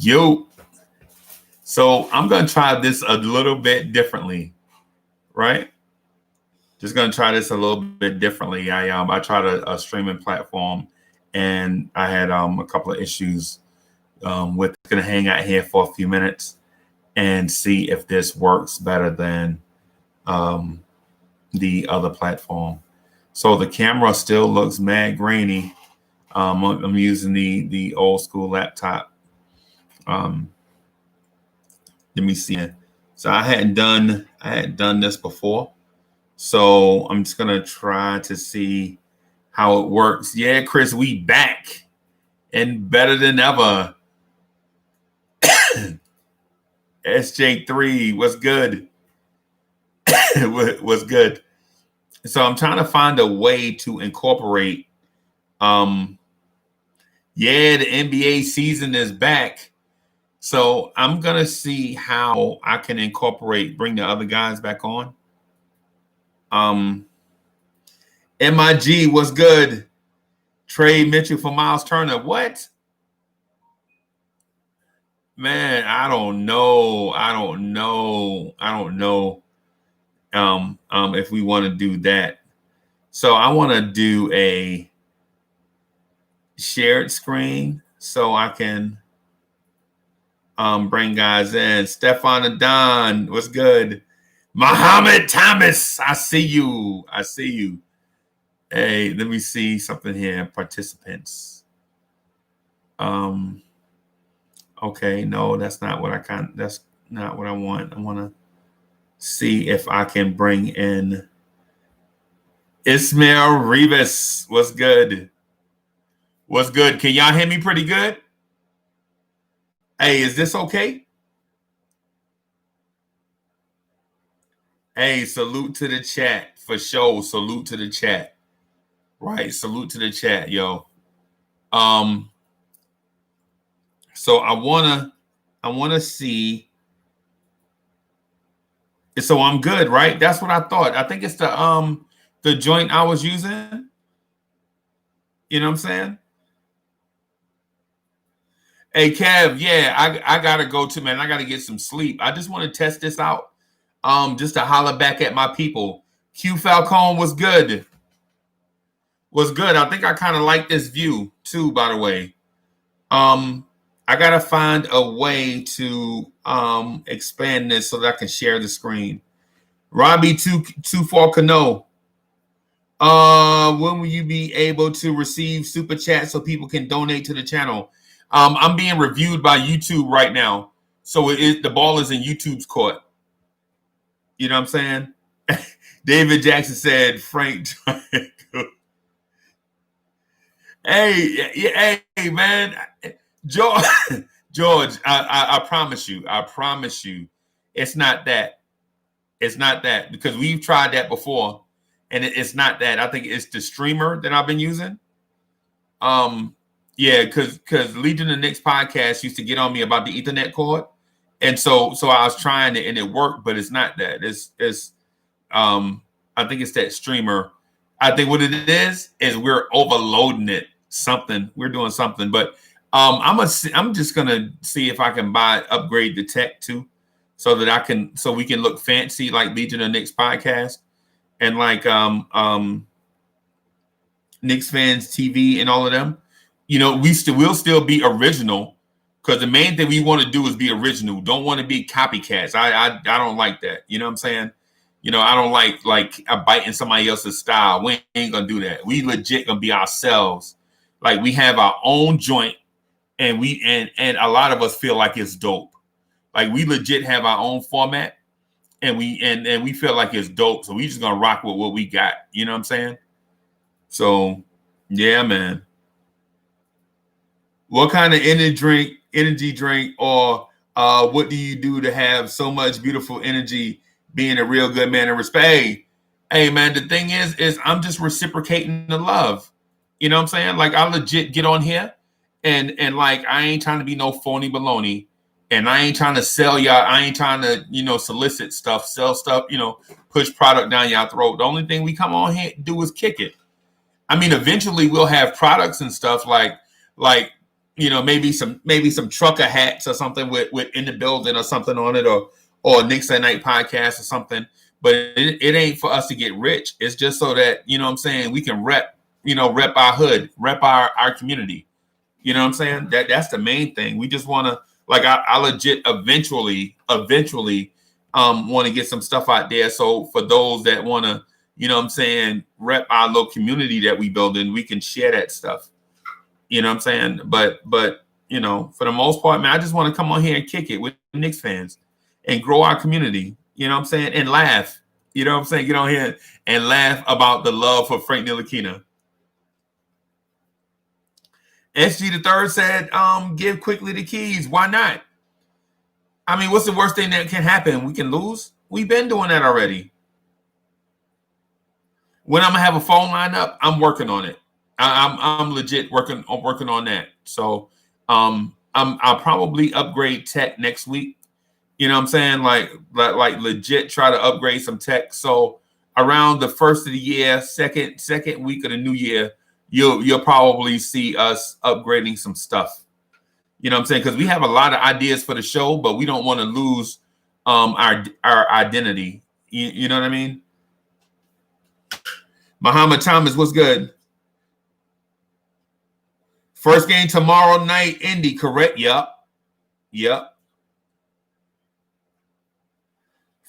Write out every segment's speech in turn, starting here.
Yo, so I'm gonna try this a little bit differently, right? Just gonna try this a little bit differently. I tried a streaming platform, and I had a couple of issues with gonna hang out here for a few minutes and see if this works better than um, the other platform. So the camera still looks mad grainy. I'm using the old school laptop. Um, Let me see. So I hadn't done this before. So I'm just gonna try to see how it works. Yeah, Chris, we back and better than ever. SJ3, what's good? What's good? So I'm trying to find a way to incorporate. Um, yeah, the NBA season is back. So I'm gonna see how I can bring the other guys back on. Um, MIG, what's good? Trey Mitchell for Miles Turner. What? Man, I don't know. If we want to do that. So I want to do a shared screen so I can bring guys in. Stefan Adon, what's good? Muhammad Thomas, I see you. Hey, let me see something here. Participants. Okay, no, that's not what I want. I want to see if I can bring in Ismail Rivas. What's good? What's good? Can y'all hear me pretty good? Hey, is this okay? Hey, salute to the chat for sure. Salute to the chat. Right, salute to the chat, yo. So I wanna see. So I'm good, right? That's what I thought. I think it's the joint I was using. You know what I'm saying? Hey Kev, yeah, I gotta go to, man. I gotta get some sleep. I just want to test this out. Just to holler back at my people. Q Falcone was good. Was good. I think I kind of like this view too, by the way. I gotta find a way to expand this so that I can share the screen. Robbie 24 Cano. When will you be able to receive super chat so people can donate to the channel? I'm being reviewed by YouTube right now, so the ball is in YouTube's court. You know what I'm saying? David Jackson said, Frank. Hey, man, George, I promise you, it's not that. It's not that, because we've tried that before, and it's not that. I think it's the streamer that I've been using. Yeah, because Legion of Knicks podcast used to get on me about the Ethernet cord, and so I was trying it and it worked, but it's not that. It's I think it's that streamer. I think what it is we're overloading it. We're doing something, but I'm just gonna see if I can upgrade the tech too, so we can look fancy like Legion of Knicks podcast and like Knicks fans TV and all of them. You know, we'll still be original, because the main thing we want to do is be original. Don't want to be copycats. I don't like that. You know what I'm saying? You know, I don't like biting somebody else's style. We ain't gonna do that. We legit gonna be ourselves. Like, we have our own joint, and a lot of us feel like it's dope. Like, we legit have our own format, and we feel like it's dope. So we just gonna rock with what we got. You know what I'm saying? So yeah, man. What kind of energy drink, or what do you do to have so much beautiful energy, being a real good man and respect? Hey, man, the thing is I'm just reciprocating the love. You know what I'm saying? Like, I legit get on here and like, I ain't trying to be no phony baloney, and I ain't trying to sell y'all. I ain't trying to, solicit stuff, sell stuff, push product down y'all throat. The only thing we come on here to do is kick it. I mean, eventually we'll have products and stuff like maybe some trucker hats or something with in the building or something on it, or Knicks at Night podcast or something. But it ain't for us to get rich. It's just so that, we can rep our hood, rep our community. You know what I'm saying? That's the main thing. We just want to, like, I legit eventually want to get some stuff out there. So for those that want to, rep our little community that we build in, we can share that stuff. You know what I'm saying? But for the most part, man, I just want to come on here and kick it with Knicks fans and grow our community. You know what I'm saying? And laugh. You know what I'm saying? Get on here and laugh about the love for Frank Ntilikina. SG the third said, give quickly the keys. Why not? I mean, what's the worst thing that can happen? We can lose. We've been doing that already. When I'm gonna have a phone line up, I'm working on it. I'm legit working on that. So I'll probably upgrade tech next week. You know what I'm saying? Like legit try to upgrade some tech. So around the first of the year, second week of the new year, you'll probably see us upgrading some stuff. You know what I'm saying? Because we have a lot of ideas for the show, but we don't want to lose our identity. You know what I mean? Muhammad Thomas, what's good? First game tomorrow night, Indy, correct? Yep.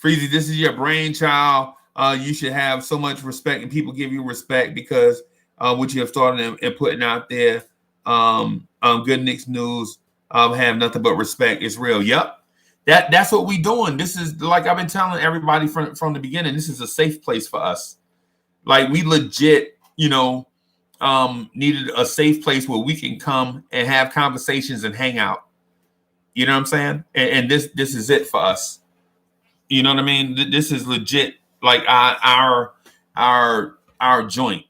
Freezy, this is your brainchild. You should have so much respect, and people give you respect because what you have started and putting out there. Good Knicks news. Have nothing but respect. It's real. Yep. That's what we doing. This is, like I've been telling everybody from the beginning, this is a safe place for us. Like, we legit, needed a safe place where we can come and have conversations and hang out. You know what I'm saying? And this is it for us. You know what I mean? This is legit, like our joint.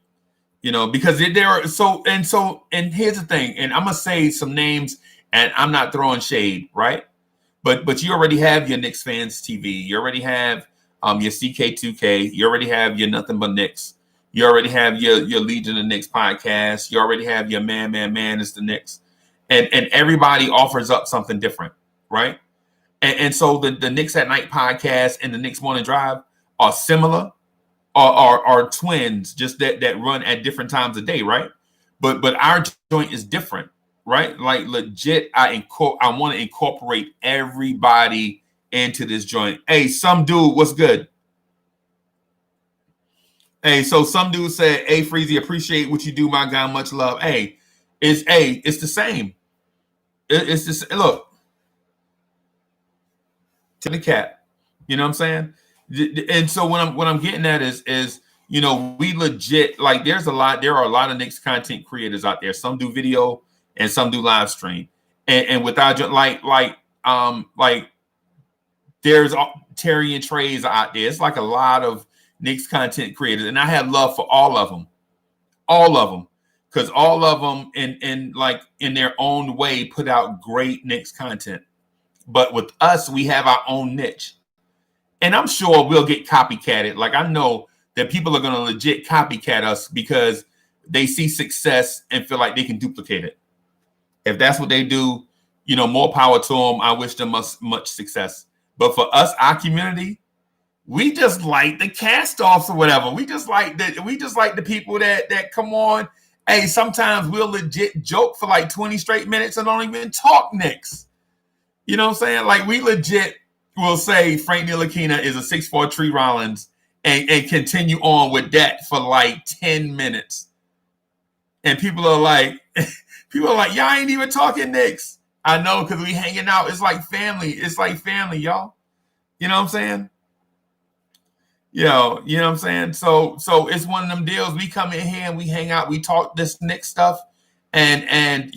Because there are and here's the thing, and I'm gonna say some names, and I'm not throwing shade, right? But you already have your Knicks Fans TV. You already have your CK2K. You already have your Nothing But Knicks. You already have your Legion of Knicks podcast. You already have your Man is the Knicks. And everybody offers up something different, right? And so the Knicks at Night podcast and the Knicks Morning Drive are similar, are twins, just that run at different times of day, right? But our joint is different, right? Like, legit, I want to incorporate everybody into this joint. Hey, some dude, what's good? Hey, so some dude said, "Hey, Freezy, appreciate what you do, my guy. Much love." Hey, it's the same. It's just, look, to the cap. You know what I'm saying? And so what I'm getting at is we legit, like, there are a lot of Knicks content creators out there. Some do video and some do live stream. And without like there's Terry and Trey's out there. It's like a lot of Knicks content creators, and I have love for all of them, because all of them in their own way put out great Knicks content. But with us, we have our own niche, and I'm sure we'll get copycatted. Like, I know that people are going to legit copycat us because they see success and feel like they can duplicate it. If that's what they do, more power to them. I wish them much success. But for us, our community, we just like the cast-offs or whatever. We just like the people that come on. Hey, sometimes we'll legit joke for like 20 straight minutes and don't even talk Knicks. You know what I'm saying? Like, we legit will say Frank Ntilikina is a 6'4" Tree Rollins and continue on with that for like 10 minutes. And people are like, y'all ain't even talking Knicks. I know, because we hanging out. It's like family. It's like family, y'all. You know what I'm saying? You know what I'm saying? So it's one of them deals. We come in here and we hang out. We talk this Knicks stuff. And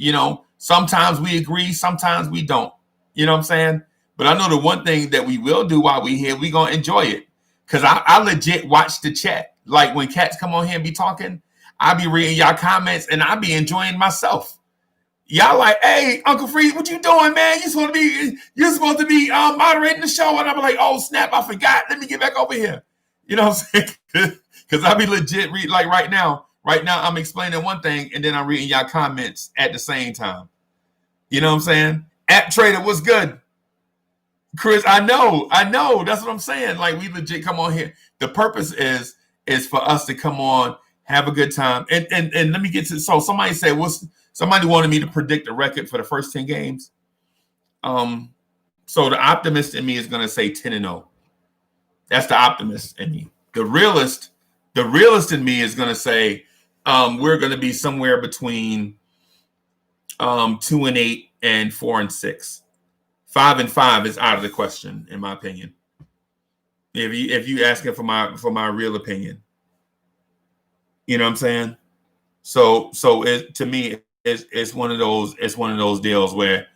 sometimes we agree. Sometimes we don't. You know what I'm saying? But I know the one thing that we will do while we here, we going to enjoy it. Because I legit watch the chat. Like, when cats come on here and be talking, I be reading y'all comments and I be enjoying myself. Y'all like, "Hey, Uncle Freeze, what you doing, man? You're supposed to be moderating the show." And I'm like, "Oh, snap, I forgot. Let me get back over here." You know what I'm saying? Because I be legit read, like, right now I'm explaining one thing and then I'm reading y'all comments at the same time. You know what I'm saying? App Trader was good. Chris, I know. That's what I'm saying. Like, we legit come on here. The purpose is for us to come on, have a good time. And let me get to, so somebody said, somebody wanted me to predict a record for the first 10 games. So the optimist in me is gonna say 10-0. That's the optimist in me. The realist in me is gonna say we're gonna be somewhere between 2-8 and 4-6. 5-5 is out of the question, in my opinion. If you asking for my real opinion, you know what I'm saying. So it, to me, it's one of those deals where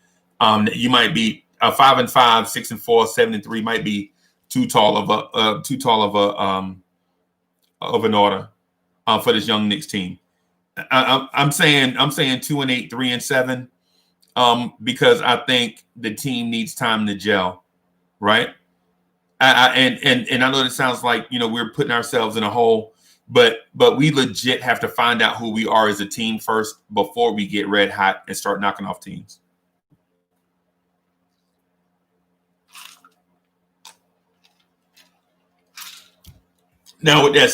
you might be a 5-5, 6-4, 7-3 might be too tall of an order for this young Knicks team. I'm saying 2-8, 3-7. Because I think the team needs time to gel, right? And I know it sounds like, you know, we're putting ourselves in a hole, but we legit have to find out who we are as a team first before we get red hot and start knocking off teams. Now, with that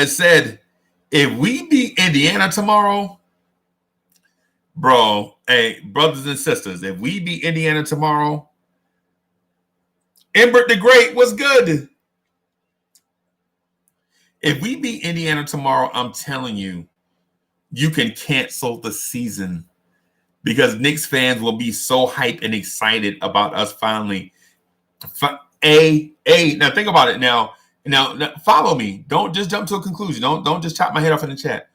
said, if we beat Indiana tomorrow, bro, hey, brothers and sisters, if we beat Indiana tomorrow, Embert the Great was good. If we beat Indiana tomorrow, I'm telling you, you can cancel the season because Knicks fans will be so hyped and excited about us finally. Now think about it now. Now follow me. Don't just jump to a conclusion. Don't just chop my head off in the chat.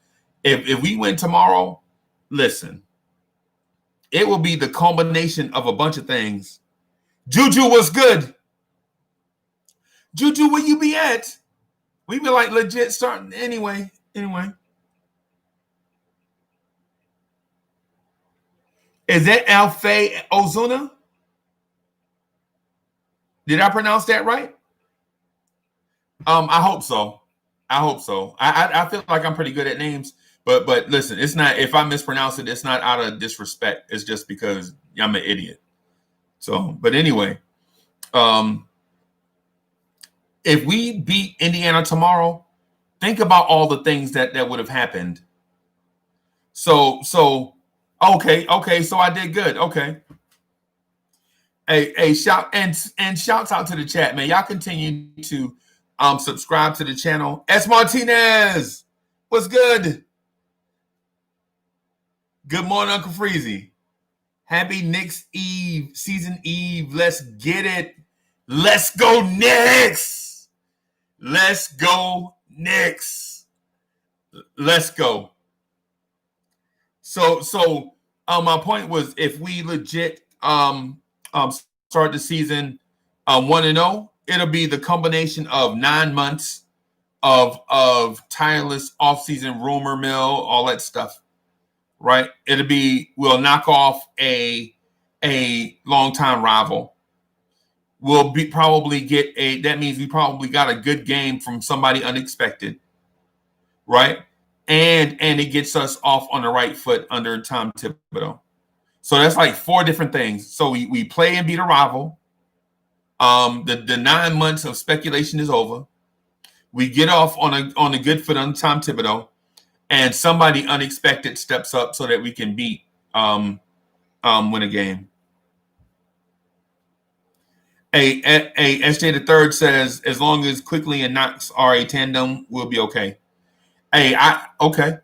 If we win tomorrow, listen, it will be the culmination of a bunch of things. Juju was good. Juju, where you be at? We be like legit starting anyway. Is that Alfei Ozuna? Did I pronounce that right? I hope so. I feel like I'm pretty good at names, but listen, it's not. If I mispronounce it, it's not out of disrespect. It's just because I'm an idiot. So, but anyway, if we beat Indiana tomorrow, think about all the things that would have happened. So okay, so I did good. Okay. Hey, shouts out to the chat, man. Y'all continue to subscribe to the channel. S. Martinez, what's good? Good morning, Uncle Freezy. Happy Knicks Eve, season Eve. Let's get it. Let's go Knicks. Let's go Knicks. Let's go. So my point was, if we legit start the season 1-0, it'll be the combination of 9 months of tireless offseason rumor mill, all that stuff, right? We'll knock off a longtime rival. That means we probably got a good game from somebody unexpected, right? And it gets us off on the right foot under Tom Thibodeau. So that's like 4 different things. So we play and beat a rival. The 9 months of speculation is over. We get off on a good foot under Tom Thibodeau, and somebody unexpected steps up so that we can win a game. SJ the Third says, as long as Quickly and Knox are a tandem, we'll be okay. Okay.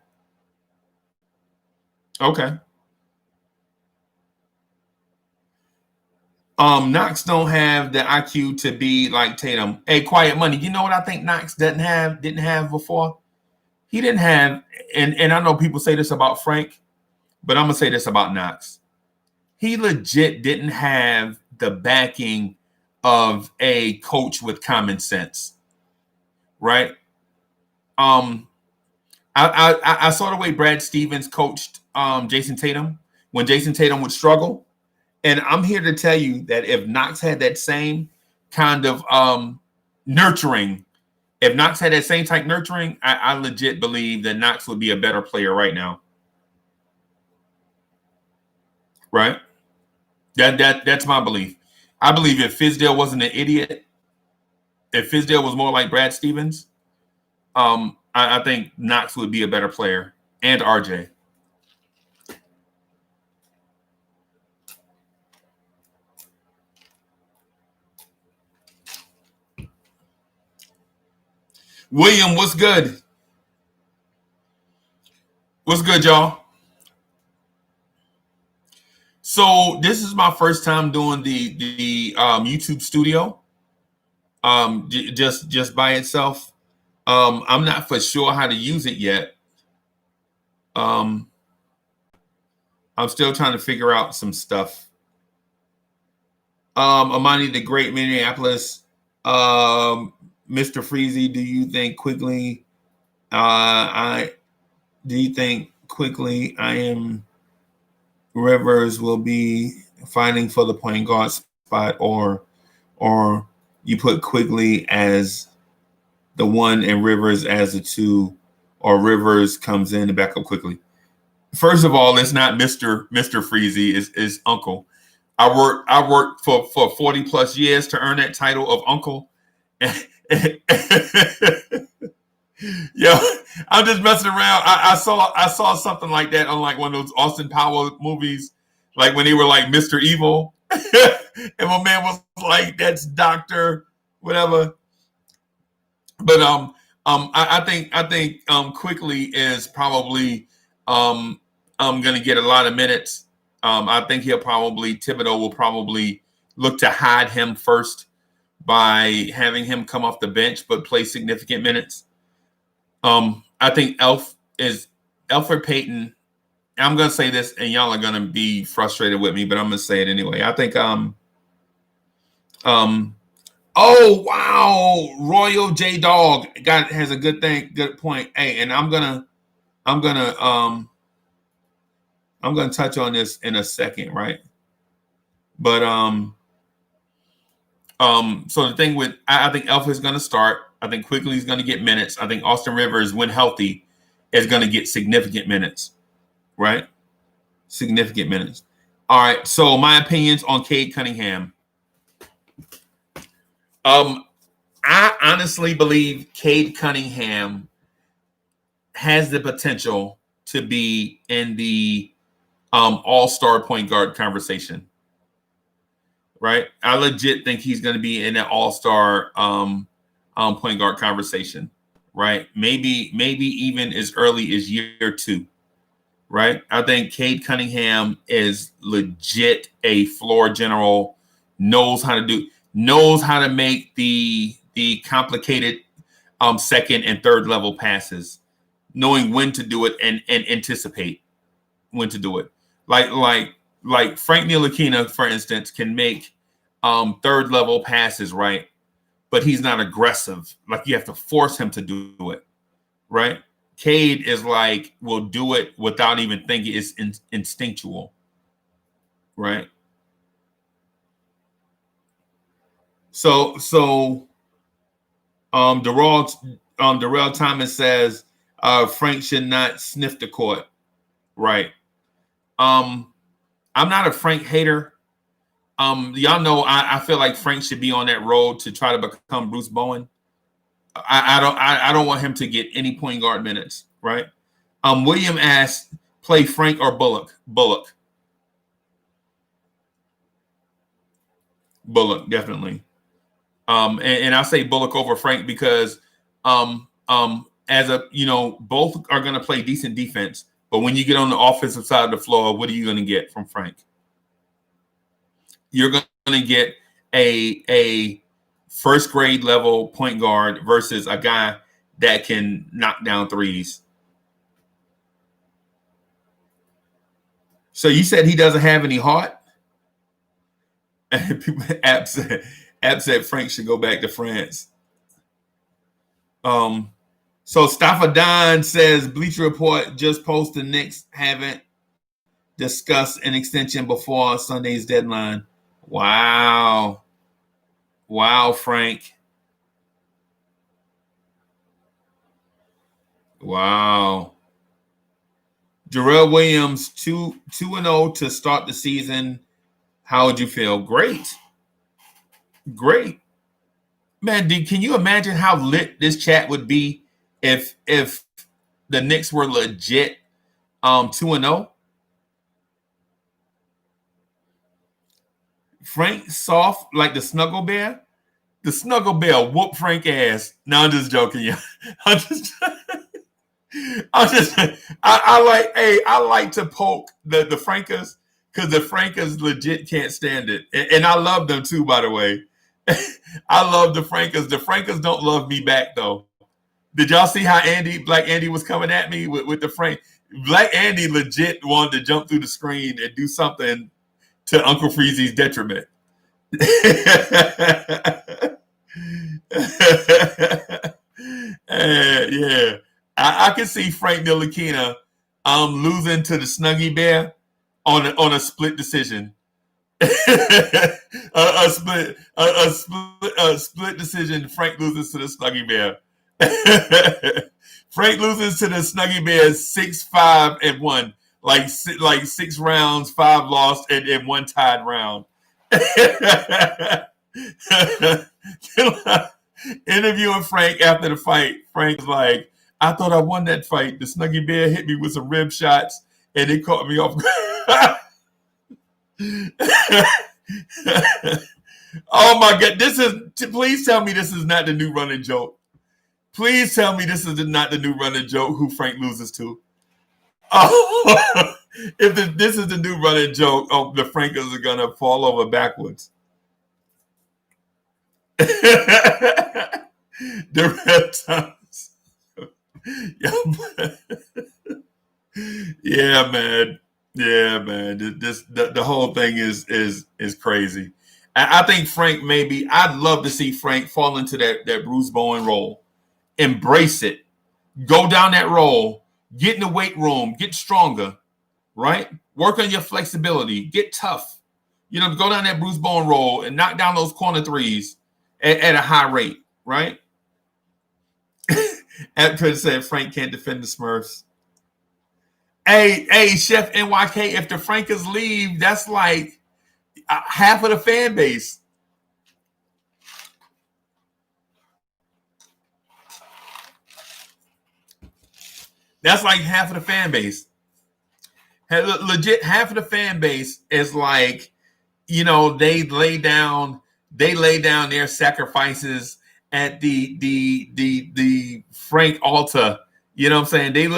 Knox don't have the IQ to be like Tatum. Quiet Money. You know what I think Knox didn't have before? He didn't have, and I know people say this about Frank, but I'm gonna say this about Knox. He legit didn't have the backing of a coach with common sense, right? I saw the way Brad Stevens coached Jason Tatum when Jason Tatum would struggle. And I'm here to tell you that if Knox had that same kind of nurturing, I legit believe that Knox would be a better player right now. right? That's my belief. I believe if Fizdale wasn't an idiot, if Fizdale was more like Brad Stevens, I think Knox would be a better player, and RJ. William, what's good? What's good, y'all? So this is my first time doing the YouTube studio, just by itself. I'm not for sure how to use it yet. Um, I'm still trying to figure out some stuff. Amani the Great, Minneapolis. Mr. Freezy, do you think Quigley? I do you think Quigley? I am Rivers will be fighting for the point guard spot, or you put Quigley as the one and Rivers as the two, or Rivers comes in to back up quickly. First of all, it's not Mr. Freezy, is Uncle. I worked for 40 plus years to earn that title of Uncle. Yo, I'm just messing around. I saw something like that on like one of those Austin Powers movies, like when they were like Mr. Evil, and my man was like, "That's Doctor whatever." But I think Quickly is probably going to get a lot of minutes. I think Thibodeau will probably look to hide him first by having him come off the bench but play significant minutes. I think Elfrid Payton. I'm going to say this, and y'all are going to be frustrated with me, but I'm going to say it anyway. I think oh wow, Royal J Dog has a good point. Hey, and I'm gonna touch on this in a second, right? But so the thing with I think Elf is gonna start. I think Quigley is gonna get minutes. I think Austin Rivers, when healthy, is gonna get significant minutes, right? Significant minutes. All right. So my opinions on Cade Cunningham. I honestly believe Cade Cunningham has the potential to be in the all-star point guard conversation, right? I legit think he's going to be in that all-star point guard conversation, right? Maybe even as early as year 2, right? I think Cade Cunningham is legit a floor general, knows how to make the complicated second and third level passes, knowing when to do it and anticipate when to do it. Like Frank Ntilikina, for instance, can make third level passes, right? But he's not aggressive. Like you have to force him to do it, right? Cade is like will do it without even thinking. It's instinctual, right? So Darrell Thomas says Frank should not sniff the court, right? I'm not a Frank hater. Y'all know I feel like Frank should be on that road to try to become Bruce Bowen. I don't want him to get any point guard minutes, right? William asked, play Frank or Bullock? Bullock, definitely. And I say Bullock over Frank because as both are going to play decent defense, but when you get on the offensive side of the floor, what are you going to get from Frank? You're going to get a first grade level point guard versus a guy that can knock down threes. So you said he doesn't have any heart? App said Frank should go back to France. So Staffordon says Bleacher Report just posted Knicks haven't discussed an extension before Sunday's deadline. Wow, Frank. Wow. Jarrell Williams 2-0 to start the season. How would you feel? Great. Man, can you imagine how lit this chat would be if the Knicks were legit 2-0? Frank soft like the Snuggle Bear. The Snuggle Bear whoop Frank ass. No, I'm just joking, yeah. I like to poke the Frankers because the Frankers legit can't stand it. And I love them too, by the way. I love the Frankers. The Frankers don't love me back though. Did y'all see how Black Andy was coming at me with the Frank? Black Andy legit wanted to jump through the screen and do something to Uncle Freezy's detriment. Yeah. I can see Frank Ntilikina losing to the Snuggie Bear on a split decision. a split decision. Frank loses to the Snuggie Bear. Frank loses to the Snuggie Bears 6-5-1, like 6 rounds, 5 lost, and 1 tied round. Interviewing Frank after the fight, Frank's like, I thought I won that fight. The Snuggie Bear hit me with some rib shots, and it caught me off. Oh my God! Please tell me this is not the new running joke. Please tell me this is not the new running joke who Frank loses to. Oh, this is the new running joke, the Frankers are gonna fall over backwards. The reptiles. Yeah, man. The whole thing is crazy. I think Frank I'd love to see Frank fall into that Bruce Bowen role. Embrace it. Go down that role. Get in the weight room. Get stronger. Right? Work on your flexibility. Get tough. Go down that Bruce Bowen role and knock down those corner threes at a high rate. Right? After said Frank can't defend the Smurfs. Hey, Chef NYK, if the Frankers leave, that's like half of the fan base. That's like half of the fan base. Legit, half of the fan base is like, they lay down their sacrifices at the Frank altar. You know what I'm saying? They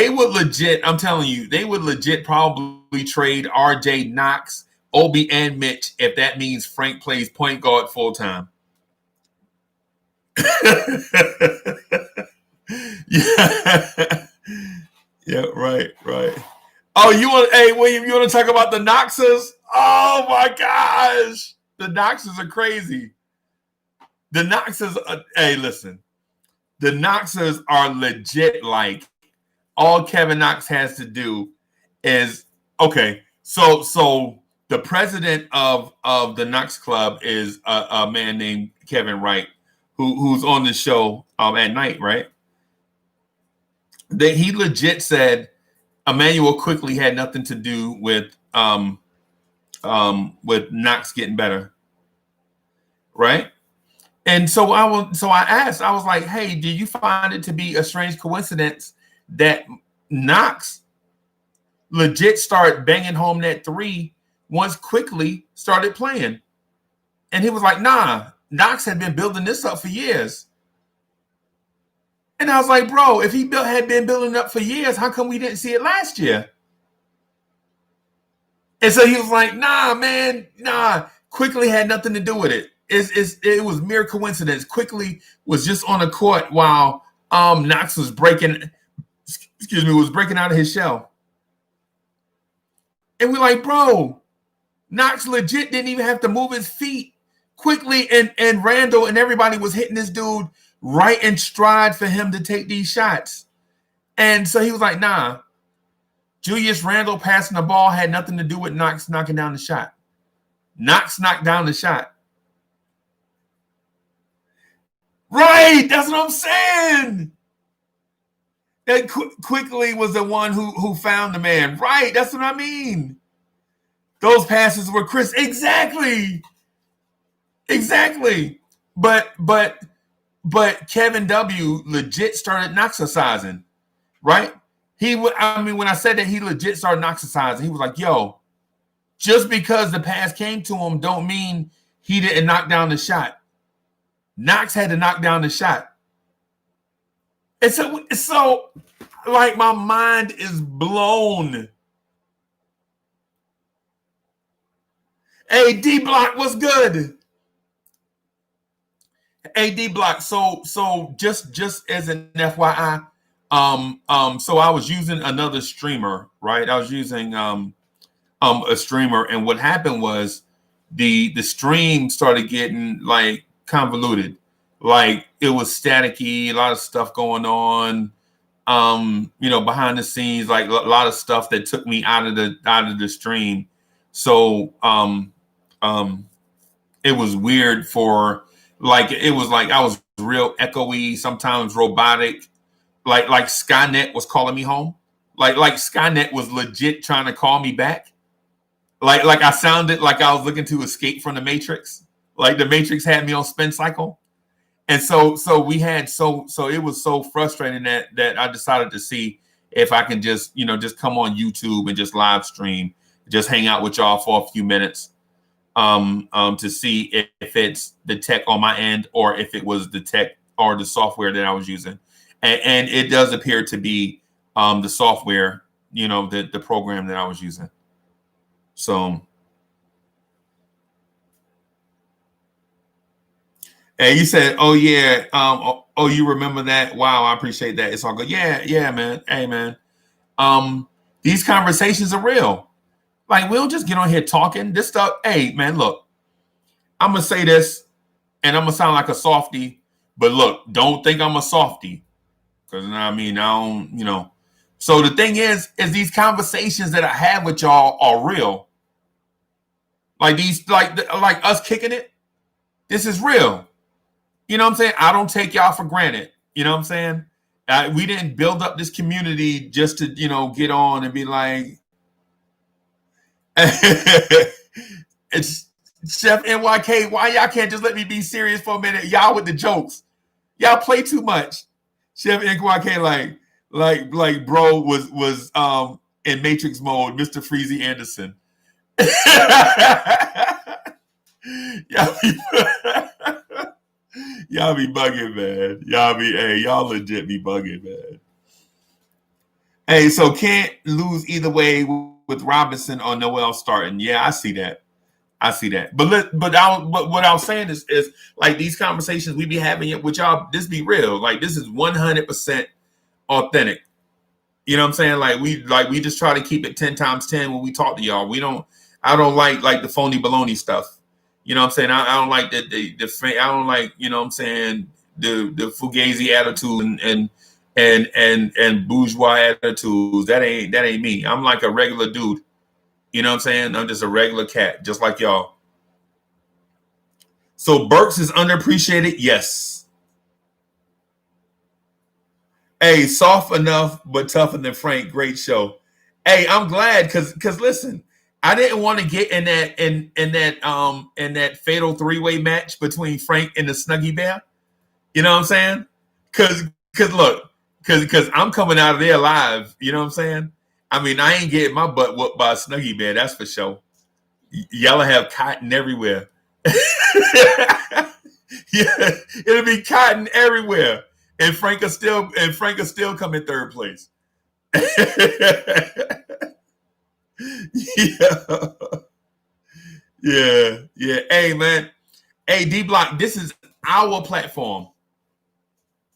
would legit, I'm telling you, they would legit probably trade RJ, Knox, Obi, and Mitch if that means Frank plays point guard full time. Yeah, right. Oh, William, you want to talk about the Knoxers? Oh my gosh, the Knoxers are crazy. The Knoxers, listen, the Knoxers are legit. Like, all Kevin Knox has to do is okay. So the president of the Knox Club is a man named Kevin Wright, who's on the show at night, right? He legit said Emmanuel Quickly had nothing to do with Knox getting better, right? And so I asked, I was like, hey, do you find it to be a strange coincidence that Knox legit started banging home that 3 once Quickly started playing? And he was like, nah, Knox had been building this up for years. And I was like, bro, if he had been building up for years, how come we didn't see it last year? And so he was like, nah, Quickly had nothing to do with it. It was mere coincidence. Quickly was just on the court while Knox was breaking out of his shell. And we're like, bro, Knox legit didn't even have to move his feet. Quickly and Randall and everybody was hitting this dude right in stride for him to take these shots. And so he was like, nah, Julius Randle passing the ball had nothing to do with Knox knocking down the shot. Knox knocked down the shot. Right, that's what I'm saying. And quickly was the one who found the man. Right. That's what I mean. Those passes were Chris. Exactly. Exactly. But Kevin W. legit started Knoxicizing, right? I mean, when I said that, he legit started Knoxicizing. He was like, yo, just because the pass came to him don't mean he didn't knock down the shot. Knox had to knock down the shot. And so like, my mind is blown. Hey, D Block, what's good? Hey, D Block. So just as an FYI, so I was using another streamer, right? I was using a streamer, and what happened was the stream started getting like convoluted, like it was staticky, a lot of stuff going on, behind the scenes, like a lot of stuff that took me out of the stream. So it was weird it was like I was real echoey, sometimes robotic, like Skynet was calling me home, like Skynet was legit trying to call me back, like I sounded like I was looking to escape from the Matrix, like the Matrix had me on spin cycle. And so it was so frustrating that I decided to see if I can just come on YouTube and just live stream, just hang out with y'all for a few minutes, to see if it's the tech on my end or if it was the tech or the software that I was using. And it does appear to be the software, the program that I was using. So, and you said, oh yeah, oh, you remember that? Wow, I appreciate that. It's all good. Yeah, man. Hey, man. These conversations are real. Like, we don't just get on here talking this stuff. Hey, man, look, I'm gonna say this, and I'm gonna sound like a softie, but look, don't think I'm a softie, because I mean, I don't, So the thing is these conversations that I have with y'all are real. Like these, like us kicking it. This is real. You know what I'm saying? I don't take y'all for granted. You know what I'm saying? We didn't build up this community just to, get on and be like, it's Chef NYK. Why y'all can't just let me be serious for a minute? Y'all with the jokes. Y'all play too much. Chef NYK, like bro was in Matrix mode, Mr. Freezy Anderson. Y'all be bugging, man. Y'all legit be bugging, man. Hey, so can't lose either way with Robinson or Noel starting. Yeah, I see that. But what I was saying is like these conversations we be having with y'all, this be real. Like this is 100% authentic. You know what I'm saying? Like we just try to keep it 10 times 10 when we talk to y'all. I don't like the phony baloney stuff. You know what I'm saying? I don't like I don't like, you know what I'm saying, the fugazi attitude and bourgeois attitudes. That ain't me. I'm like a regular dude. You know what I'm saying? I'm just a regular cat, just like y'all. So Burks is underappreciated? Yes. Hey, soft enough but tougher than Frank. Great show. Hey, I'm glad because listen, I didn't want to get in that fatal three-way match between Frank and the Snuggie Bear. You know what I'm saying? Because I'm coming out of there live. You know what I'm saying? I mean, I ain't getting my butt whooped by a Snuggie Bear, that's for sure. Y'all have cotton everywhere. Yeah, it'll be cotton everywhere, and Frank will still come in third place. Yeah. Hey, man. Hey, D Block, this is our platform.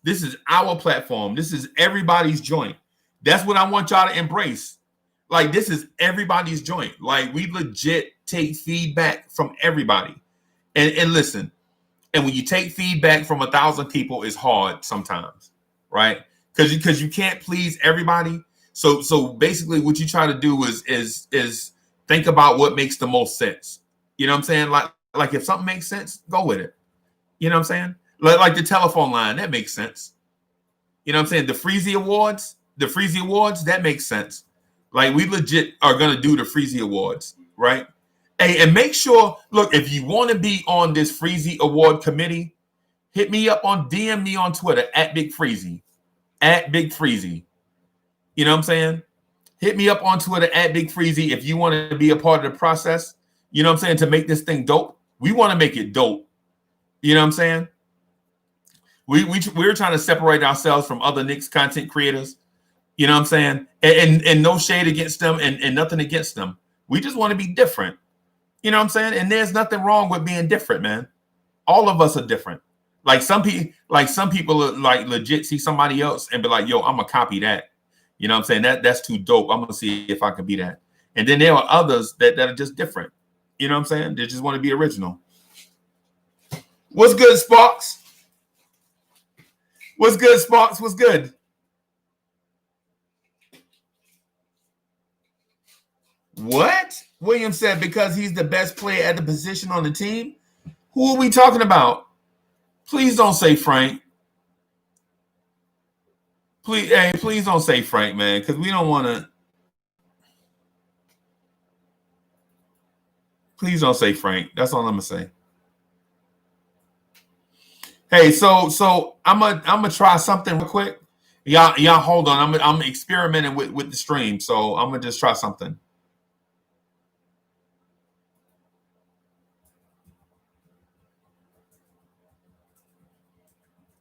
This is everybody's joint. That's what I want y'all to embrace. Like, this is everybody's joint. Like, we legit take feedback from everybody. And listen, and when you take feedback from 1,000 people, it's hard sometimes, right? Because you can't please everybody. So basically what you try to do is think about what makes the most sense. You know what I'm saying? Like if something makes sense, go with it. You know what I'm saying? Like the telephone line, that makes sense. You know what I'm saying? The Freezy Awards, the Freezy Awards, that makes sense. Like we legit are gonna do the Freezy Awards, right? Hey, and make sure, look, if you want to be on this Freezy Award committee, hit me up on DM me on Twitter at Big Freezy. At Big Freezy. You know what I'm saying? Hit me up on Twitter at Big Freezy if you want to be a part of the process. You know what I'm saying? To make this thing dope. We want to make it dope. You know what I'm saying? We're trying to separate ourselves from other Knicks content creators. You know what I'm saying? And no shade against them and nothing against them. We just want to be different. You know what I'm saying? And there's nothing wrong with being different, man. All of us are different. Like some people like legit see somebody else and be like, yo, I'm gonna copy that. You know what I'm saying? That's too dope. I'm gonna see if I can be that. And then there are others that are just different. You know what I'm saying? They just want to be original. What's good, Sparks? What's good, Sparks? What's good? What? William said because he's the best player at the position on the team. Who are we talking about? Please don't say Frank. Please don't say Frank, man, because we don't want to. Please don't say Frank. That's all I'm gonna say. Hey, so I'm gonna try something real quick. Y'all hold on. I'm experimenting with the stream, so I'm gonna just try something.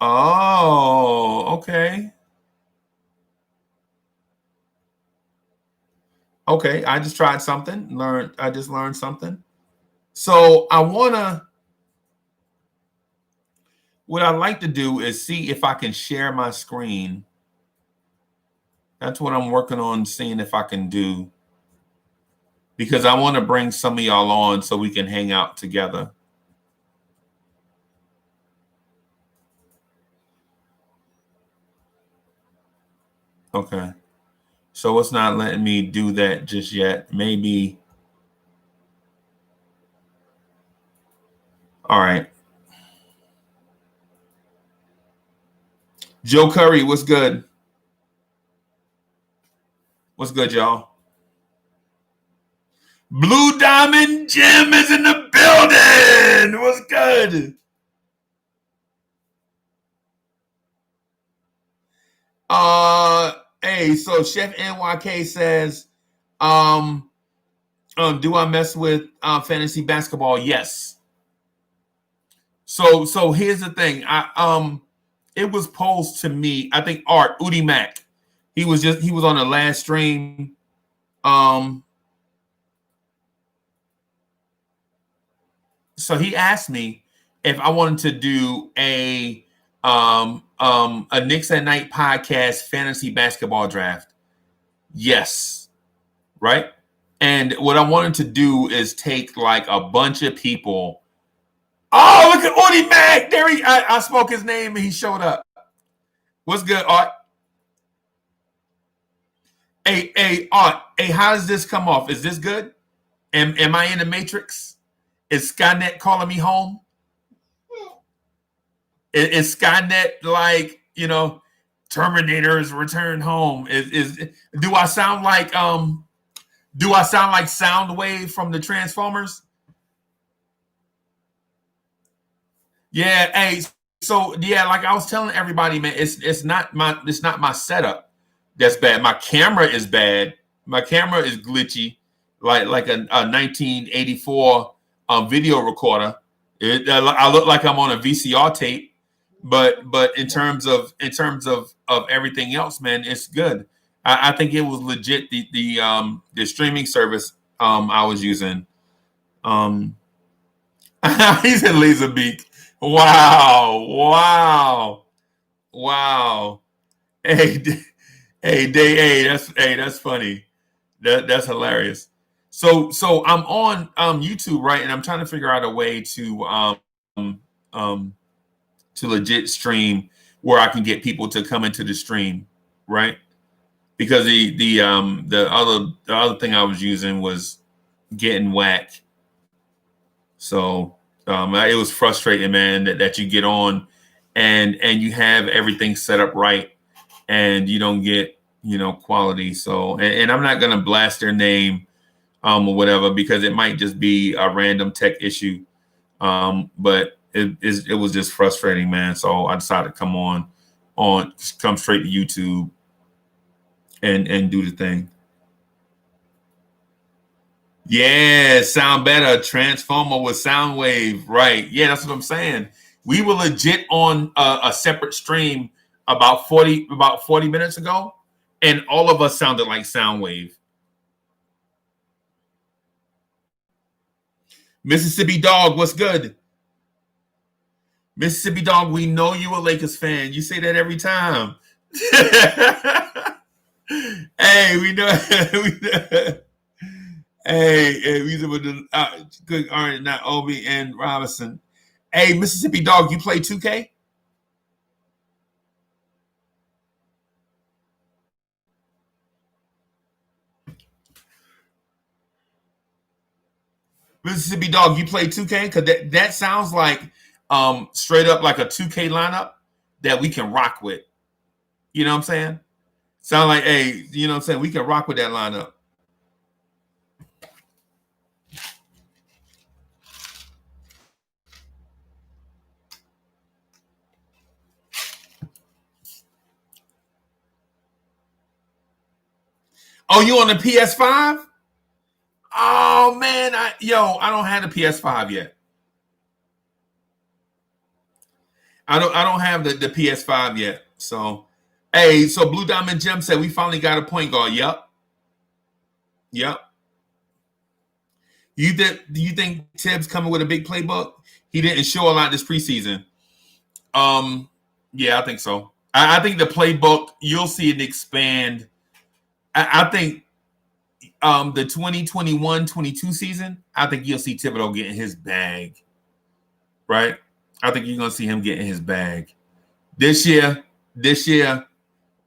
Oh, okay. Okay, I just tried something. I just learned something. So what I'd like to do is see if I can share my screen. That's what I'm working on, seeing if I can do. Because I want to bring some of y'all on so we can hang out together. Okay. So it's not letting me do that just yet. Maybe. All right. Joe Curry, what's good? What's good, y'all? Blue Diamond Jim is in the building. What's good? Hey, so Chef NYK says, do I mess with fantasy basketball? Yes. So here's the thing. It was posed to me. I think Udi Mack. He was on the last stream. So he asked me if I wanted to do a Knicks at Night podcast fantasy basketball draft. Yes. Right? And what I wanted to do is take like a bunch of people. Oh, look at Udi Mack. There I spoke his name and he showed up. What's good, Art? Hey, Art. Hey, how does this come off? Is this good? Am I in the Matrix? Is Skynet calling me home? Is Skynet like, Terminator's return home? Do I sound like Soundwave from the Transformers? Yeah, hey, so yeah, like I was telling everybody, man, it's not my setup that's bad. My camera is bad. My camera is glitchy, like a 1984 video recorder. I look like I'm on a VCR tape, but in terms of everything else, man, it's good. I think it was legit the streaming service I was using. He's in Laserbeak. Wow. Hey, that's funny. That's hilarious. So I'm on YouTube, right? And I'm trying to figure out a way to legit stream where I can get people to come into the stream, right? Because the other thing I was using was getting whacked. So it was frustrating, man, that you get on and you have everything set up right and you don't get quality. So, and I'm not gonna blast their name or whatever, because it might just be a random tech issue. But it was just frustrating, man. So I decided to come straight to YouTube and do the thing. Yeah, sound better. Transformer with Soundwave, right? Yeah, that's what I'm saying. We were legit on a separate stream about 40 minutes ago, and all of us sounded like Soundwave. Mississippi Dog, what's good? Mississippi Dog, we know you a Lakers fan. You say that every time. Hey, we know. We know. Hey, we with the good Arnie, not Obi and Robinson. Hey, Mississippi Dog, you play 2K? Mississippi Dog, you play 2K? Because that sounds like straight up like a 2K lineup that we can rock with. You know what I'm saying? Sound like, hey, you know what I'm saying? We can rock with that lineup. Oh, you on the PS5? Oh man, I don't have the PS5 yet. I don't have the PS5 yet. So, hey, so Blue Diamond Gem said we finally got a point guard. Yep. Do you think Tibbs coming with a big playbook? He didn't show a lot this preseason. Yeah, I think so. I think the playbook, you'll see it expand. I think the 2021-22 season, I think you'll see Thibodeau getting his bag. Right? I think you're gonna see him getting his bag. This year,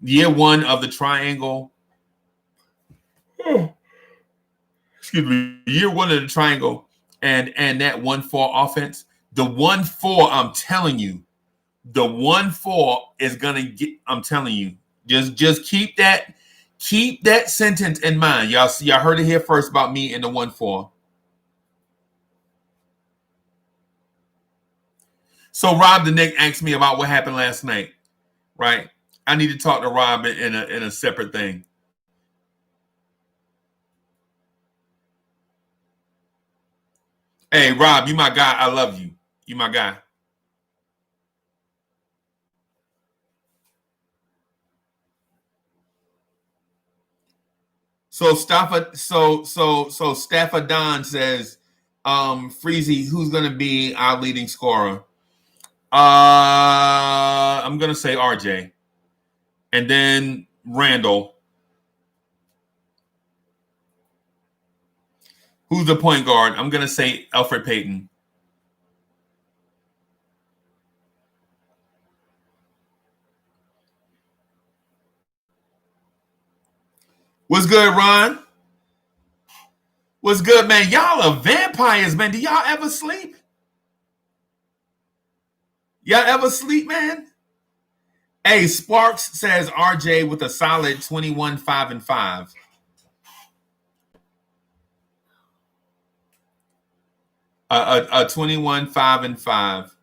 year one of the triangle. Excuse me, year one of the triangle and that 1-4 offense. The 1-4, I'm telling you, the 1-4 is gonna get. I'm telling you, just keep that sentence in mind. Y'all heard it here first about me and the 1-4. So Rob the Nick asked me about what happened last night. Right, I need to talk to Rob in a separate thing. Hey Rob, you my guy. I love you. You my guy. So Stafford Don says, Freezy, who's gonna be our leading scorer? I'm gonna say RJ. And then Randall. Who's the point guard? I'm gonna say Elfrid Payton. What's good, Ron? What's good, man? Y'all are vampires, man. Do y'all ever sleep? Y'all ever sleep, man? Hey, Sparks says RJ with a solid 21, 5, and 5. A 21, 5, and 5.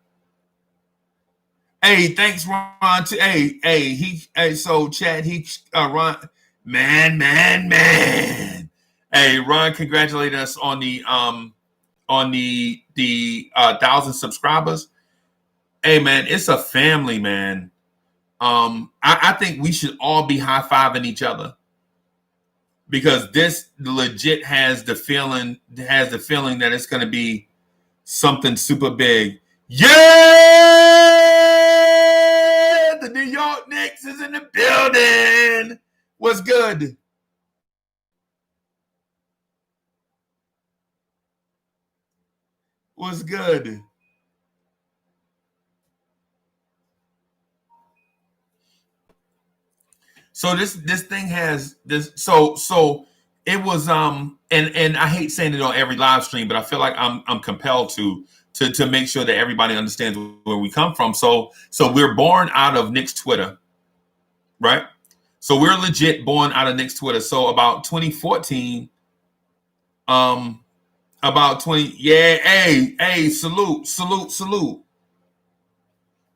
Hey, thanks, Ron. So Chad, Ron, man. Hey, Ron, congratulate us on the 1,000 subscribers. Hey, man, it's a family, man. I think we should all be high-fiving each other, because this legit has the feeling that it's going to be something super big. Yeah, the New York Knicks is in the building. What's good? What's good? So this thing has this. So it was and I hate saying it on every live stream, but I feel like I'm compelled to make sure that everybody understands where we come from. So we're born out of Knicks Twitter, right? So we're legit born out of Knicks Twitter. So about 2014, about 20, yeah, hey, salute.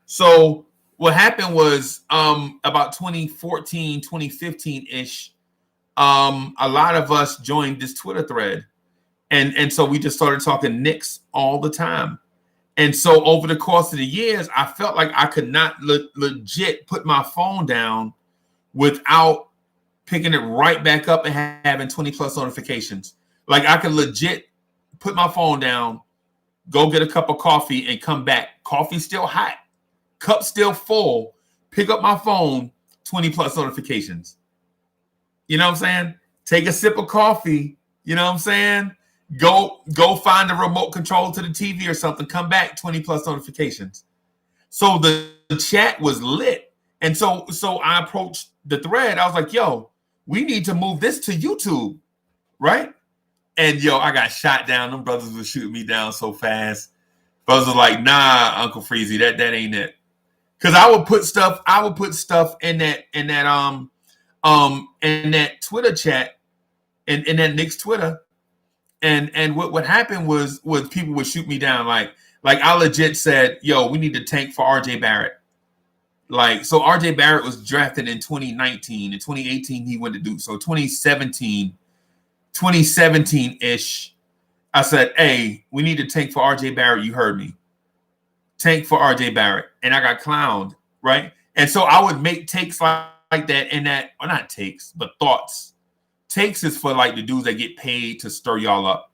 So what happened was about 2014, 2015-ish, a lot of us joined this Twitter thread. And so we just started talking Knicks all the time. And so over the course of the years, I felt like I could not legit put my phone down without picking it right back up and having 20 plus notifications. Like I could legit put my phone down, go get a cup of coffee and come back. Coffee still hot, cup still full, pick up my phone, 20 plus notifications. You know what I'm saying? Take a sip of coffee, you know what I'm saying? Go find a remote control to the TV or something, come back, 20 plus notifications. So the chat was lit. And so I approached the thread. I was like, yo, we need to move this to YouTube, right? And yo, I got shot down. Them brothers were shooting me down so fast. Brothers was like, nah, Uncle Freezy, that ain't it. Cause I would put stuff in that Twitter chat, in that Knicks Twitter. And what happened was people would shoot me down. Like I legit said, yo, we need to tank for RJ Barrett. Like, so RJ Barrett was drafted in 2019. In 2018, he went to Duke. So 2017-ish, I said, hey, we need to tank for RJ Barrett. You heard me. Tank for RJ Barrett. And I got clowned, right? And so I would make takes like that in that, or not takes, but thoughts. Takes is for like the dudes that get paid to stir y'all up.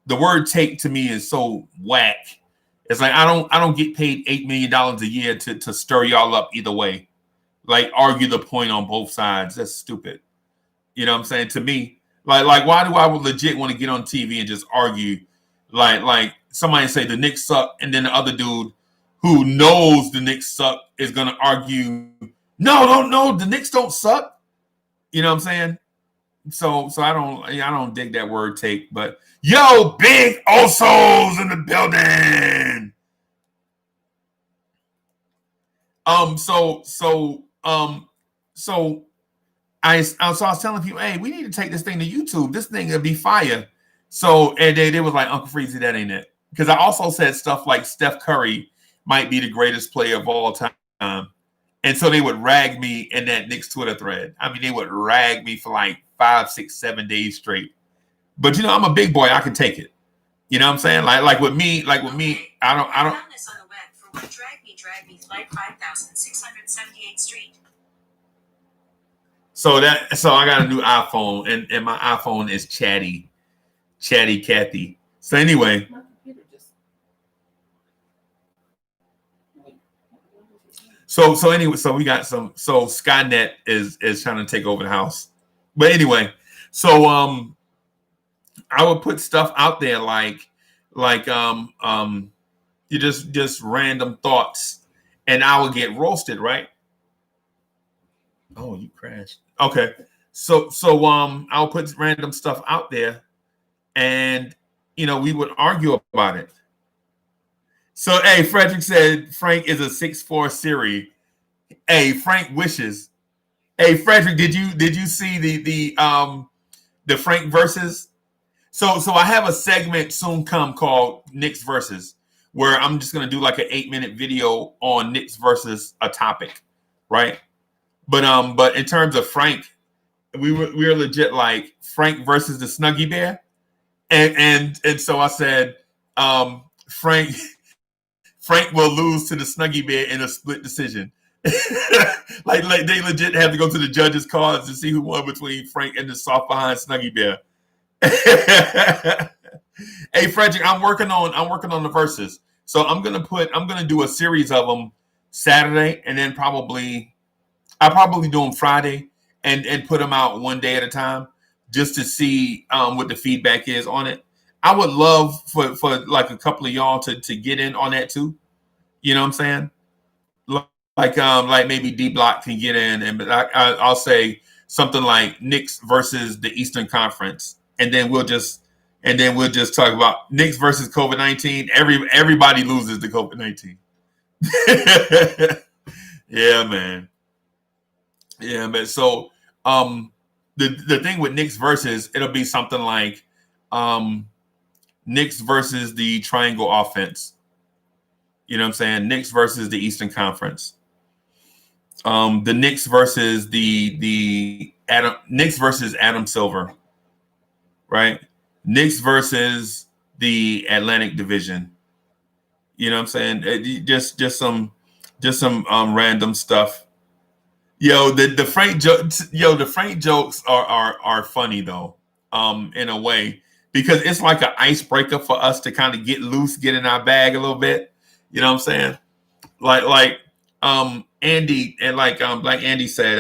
The word take to me is so whack. It's like I don't get paid $8 million a year to stir y'all up either way. Like argue the point on both sides. That's stupid. You know what I'm saying? To me, like why do I legit want to get on TV and just argue? Like somebody say the Knicks suck, and then the other dude who knows the Knicks suck is gonna argue, no, the Knicks don't suck. You know what I'm saying? So I don't dig that word take, but yo, big Osos in the building. So I was telling people, hey, we need to take this thing to YouTube. This thing will be fire. So and they was like, Uncle Freezy, that ain't it. Because I also said stuff like Steph Curry might be the greatest player of all time. And so they would rag me in that Knicks Twitter thread. I mean, they would rag me for like 5, 6, 7 days straight. But you know, I'm a big boy. I can take it. You know what I'm saying? Like with me, I don't. I found this on the web for what drag me like 5678 Street. So I got a new iPhone, and my iPhone is chatty Cathy. So anyway. So we got so Skynet is trying to take over the house. But anyway, so I would put stuff out there like you just random thoughts, and I would get roasted, right? Oh, you crashed. Okay. So I'll put random stuff out there, and we would argue about it. So, hey, Frederick said Frank is a 6'4" Siri. Hey, Frank wishes. Hey, Frederick, did you see the Frank versus? So I have a segment soon come called Knicks versus, where I'm just gonna do like an 8-minute video on Knicks versus a topic, right? But in terms of Frank, we were legit like Frank versus the Snuggie Bear, and so I said Frank will lose to the Snuggie Bear in a split decision. like they legit have to go to the judges' cards to see who won between Frank and the soft behind Snuggie Bear. Hey, Frederick, I'm working on the verses. So I'm gonna do a series of them Saturday, and then I'll probably do them Friday and put them out one day at a time just to see what the feedback is on it. I would love for like a couple of y'all to get in on that too. You know what I'm saying? Like maybe D Block can get in, and I'll say something like Knicks versus the Eastern Conference, and then we'll just talk about Knicks versus COVID-19. Everybody loses to COVID-19. Yeah, man. Yeah, but so the thing with Knicks versus, it'll be something like Knicks versus the triangle offense. You know what I'm saying? Knicks versus the Eastern Conference. The Knicks versus the Adam Knicks versus Adam Silver, right? Knicks versus the Atlantic Division. You know what I'm saying? Just some random stuff. Yo, the Frank jokes, the Frank jokes are funny though, in a way, because it's like an icebreaker for us to kind of get loose, get in our bag a little bit. You know what I'm saying? Like Andy, and like Andy said,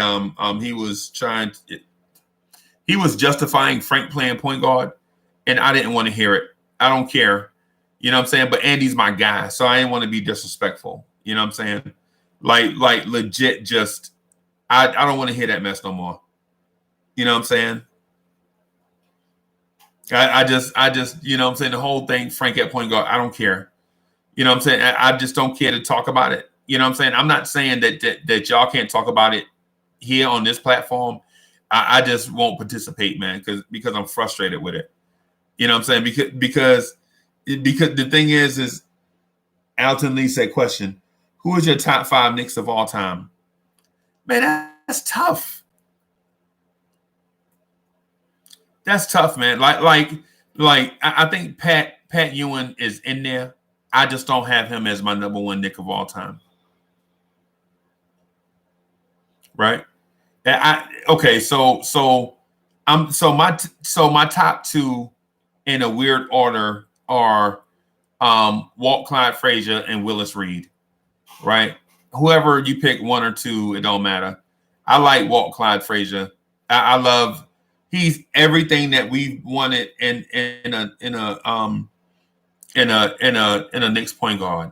he was justifying Frank playing point guard, and I didn't want to hear it. I don't care. You know what I'm saying? But Andy's my guy, so I didn't want to be disrespectful. You know what I'm saying? Like legit, just I don't want to hear that mess no more. You know what I'm saying? I just you know what I'm saying, the whole thing, Frank at point guard, I don't care. You know what I'm saying? I just don't care to talk about it. You know what I'm saying? I'm not saying that y'all can't talk about it here on this platform. I just won't participate, man, because I'm frustrated with it. You know what I'm saying? Because the thing is Alton Lee said, question, who is your top 5 Knicks of all time? Man, that's tough. That's tough, man. I think Pat Ewing is in there. I just don't have him as my number 1 Knick of all time. Right? Okay, so my top 2 in a weird order are Walt Clyde Frazier and Willis Reed. Right? Whoever you pick, 1 or 2, it don't matter. I like Walt Clyde Frazier. I love, he's everything that we wanted in a Knicks point guard.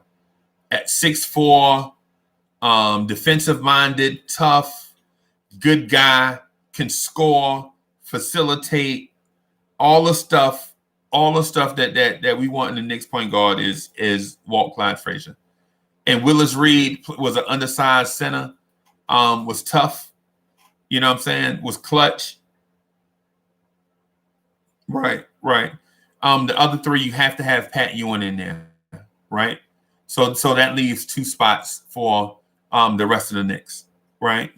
At 6'4", defensive minded, tough, good guy, can score, facilitate, all the stuff that we want in the Knicks point guard is Walt Clyde Frazier. And Willis Reed was an undersized center, was tough, you know what I'm saying, was clutch. Right. The other 3, you have to have Pat Ewing in there, right? So that leaves 2 spots for the rest of the Knicks, right?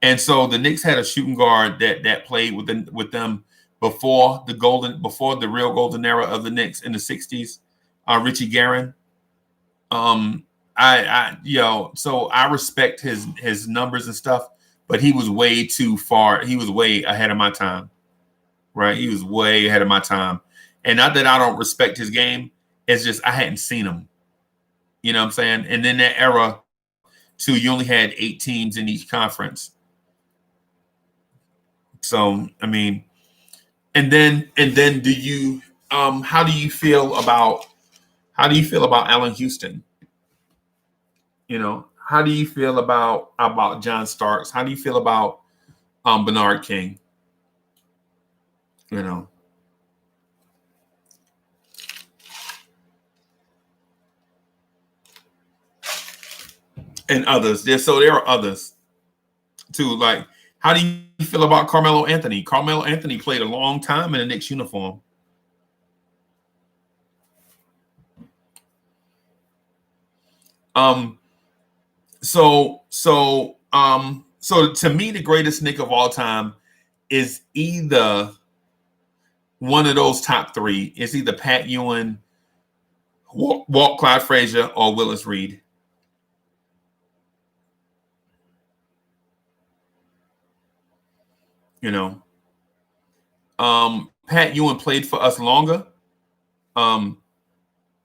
And so the Knicks had a shooting guard that played with them before the real golden era of the Knicks in the 60s, Richie Guerin. So I respect his numbers and stuff, but he was way too far. He was way ahead of my time. Right? He was way ahead of my time. And not that I don't respect his game, it's just I hadn't seen him. You know what I'm saying? And in that era, too, you only had 8 teams in each conference. So, I mean, and then do you how do you feel about Allen Houston? You know, how do you feel about John Starks? How do you feel about Bernard King? You know, and others. There are others too. Like, how do you feel about Carmelo Anthony? Carmelo Anthony played a long time in a Knicks uniform. So to me, the greatest Knick of all time is either one of those top 3. It's either Pat Ewing, Walt Clyde Frazier, or Willis Reed. You know, Pat Ewing played for us longer.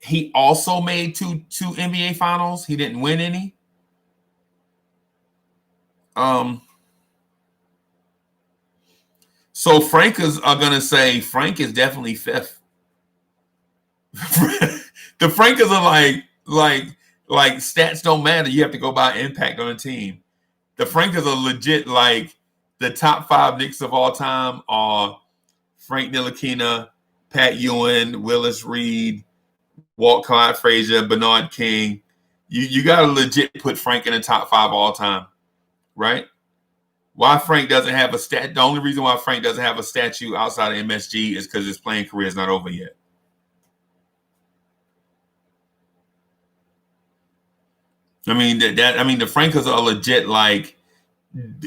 He also made two NBA finals. He didn't win any. So Frankers are gonna say Frank is definitely 5th. The Frankers are like stats don't matter. You have to go by impact on a team. The Frankers are legit like the top 5 Knicks of all time are Frank Ntilikina, Pat Ewing, Willis Reed, Walt Clyde Frazier, Bernard King. You got to legit put Frank in the top 5 all time, right? Why Frank doesn't have a stat? The only reason why Frank doesn't have a statue outside of MSG is because his playing career is not over yet. I mean that. I mean the Frankers are legit. Like,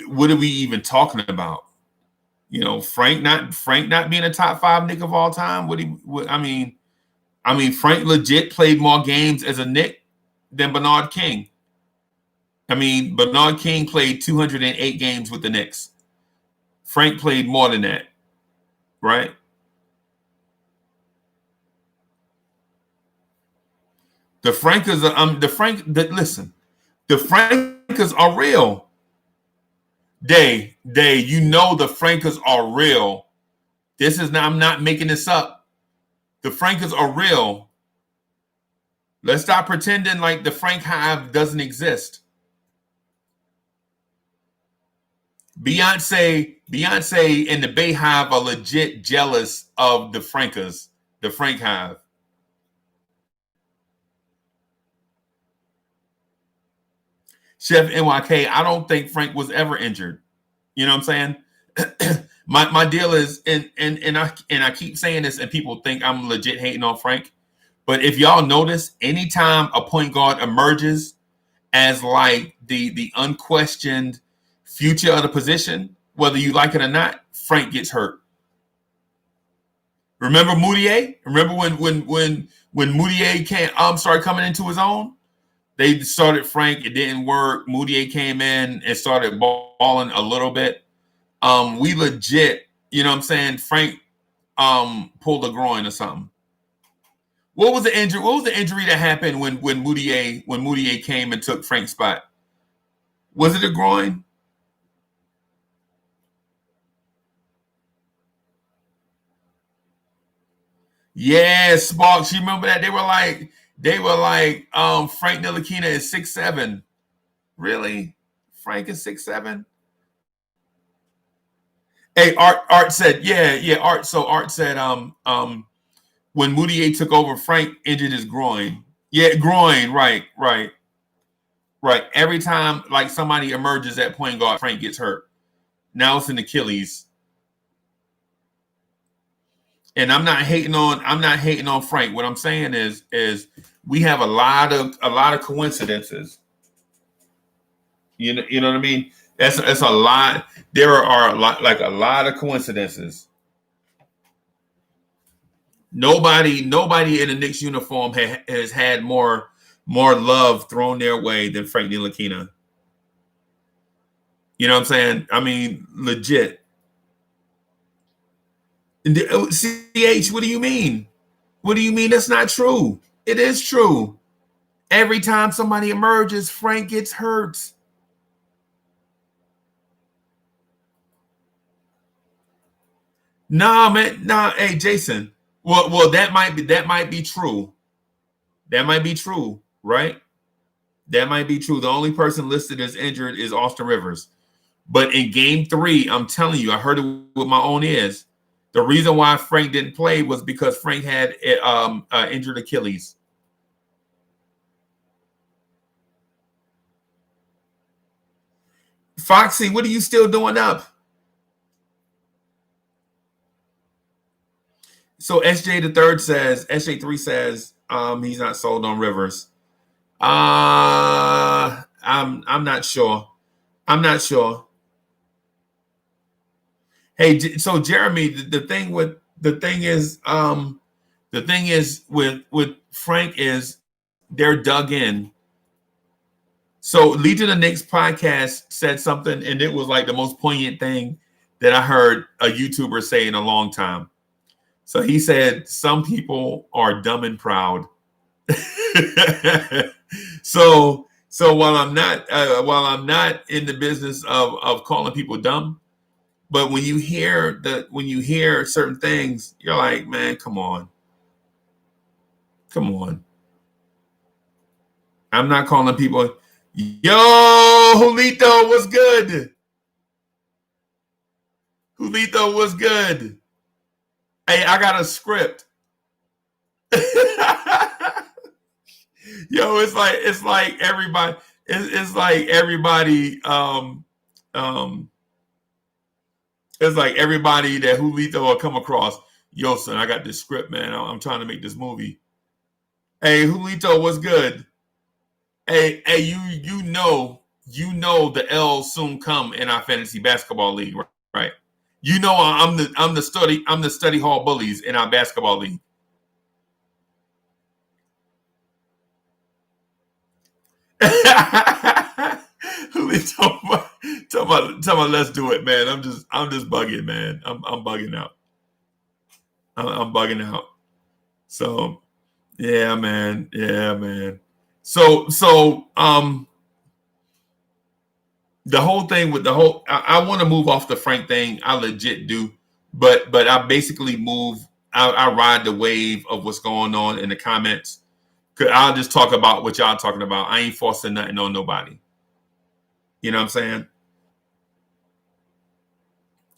what are we even talking about? You know, Frank not being a top 5 Knick of all time. I mean, Frank legit played more games as a Knick than Bernard King. I mean, Bernard King played 208 games with the Knicks. Frank played more than that, right? The Frankers are listen, the Frankers are real. Day, you know the Frankers are real. This is not, I'm not making this up. The Frankers are real. Let's stop pretending like the Frank Hive doesn't exist. Beyonce and the Bay Hive are legit jealous of the Frankers, the Frank Hive. Chef NYK, I don't think Frank was ever injured. You know what I'm saying? my deal is, and I keep saying this, and people think I'm legit hating on Frank. But if y'all notice, anytime a point guard emerges as like the unquestioned future of the position, whether you like it or not, Frank gets hurt. Remember Moutier? Remember when Moutier started coming into his own? They started Frank. It didn't work. Moutier came in and started balling a little bit. We legit, you know what I'm saying? Frank pulled a groin or something. What was the injury? What was the injury that happened when Moutier came and took Frank's spot? Was it a groin? Yeah, Sparks. You remember that? They were like, Frank Ntilikina is 6'7". Really? Frank is 6'7"? Hey, Art said, yeah. Art said, when Moutier took over, Frank injured his groin. Yeah, groin. Right. Every time like somebody emerges at point guard, Frank gets hurt. Now it's an Achilles. And I'm not hating on Frank. What I'm saying is we have a lot of coincidences. You know what I mean? That's a lot. There are a lot of coincidences. Nobody in a Knicks uniform has had more love thrown their way than Frank Ntilikina. You know what I'm saying? I mean, legit. CH, what do you mean? What do you mean that's not true? It is true. Every time somebody emerges, Frank gets hurt. Nah, man. Nah, hey, Jason. Well, that might be true. That might be true, right? That might be true. The only person listed as injured is Austin Rivers. But in game 3, I'm telling you, I heard it with my own ears. The reason why Frank didn't play was because Frank had injured Achilles. Foxy, what are you still doing up? So SJ3 says he's not sold on Rivers. I'm not sure. I'm not sure. Hey, so Jeremy, the thing is with Frank is they're dug in. So Legion of Knicks podcast said something, and it was like the most poignant thing that I heard a YouTuber say in a long time. So he said, "Some people are dumb and proud." so while I'm not in the business of calling people dumb, but when you hear certain things, you're like, man, come on. I'm not calling people, yo, Julito, what's good? Julito, what's good? Hey, I got a script. Yo, it's like everybody. It's like everybody. It's like everybody that Julito will come across. Yo, son, I got this script, man. I'm trying to make this movie. Hey, Julito, what's good? Hey, you know the L soon come in our fantasy basketball league, right? You know I'm the study hall bullies in our basketball league. Julito, tell me, let's do it, man. I'm just bugging, man. I'm bugging out. I'm bugging out. So yeah, man. Yeah, man. So the whole thing with I want to move off the Frank thing. I legit do, but I basically move. I ride the wave of what's going on in the comments. Cause I'll just talk about what y'all talking about. I ain't forcing nothing on nobody. You know what I'm saying?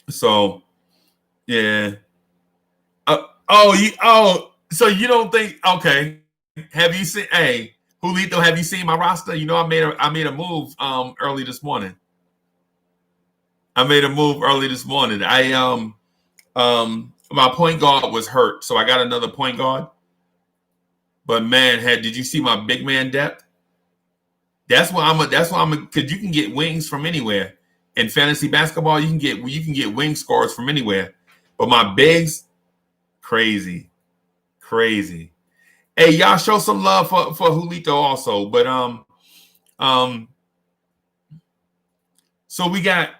So yeah. So you don't think? Okay. Have you seen? Hey, Julito, have you seen my roster? You know, I made a move early this morning. I made a move early this morning. My point guard was hurt, so I got another point guard. But man, did you see my big man depth? That's why I'm because you can get wings from anywhere. In fantasy basketball, you can get wing scores from anywhere. But my bigs, crazy, crazy. Hey, y'all show some love for Julito also. But um so we got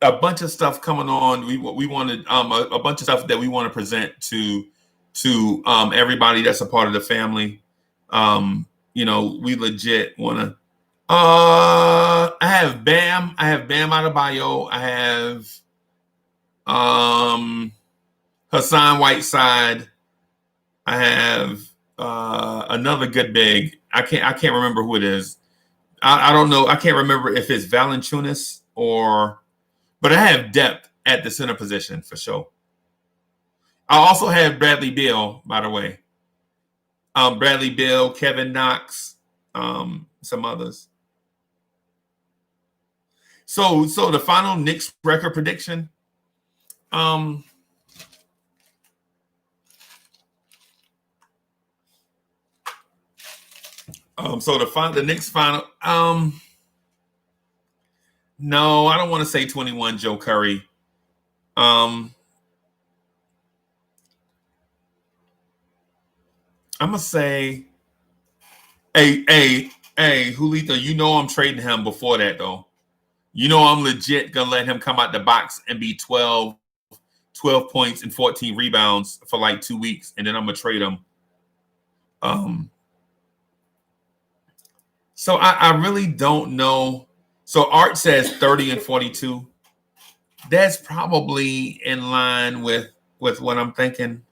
a bunch of stuff coming on. We wanted a bunch of stuff that we want to present to everybody that's a part of the family. We legit want to. I have Bam out of bio. I have Hassan Whiteside. I have another good big. I can't remember who it is. I don't know. I can't remember if it's Valanciunas or, but I have depth at the center position for sure. I also have Bradley Beal, by the way. Bradley Beal, Kevin Knox, some others. So the final Knicks record prediction. So the Knicks final. No, I don't want to say 21 Joe Curry. I'm gonna say, hey, Julito. You know I'm trading him before that though. You know I'm legit gonna let him come out the box and be 12 points and 14 rebounds for like 2 weeks, and then I'm gonna trade him. So I really don't know. So Art says 30 and 42. That's probably in line with what I'm thinking.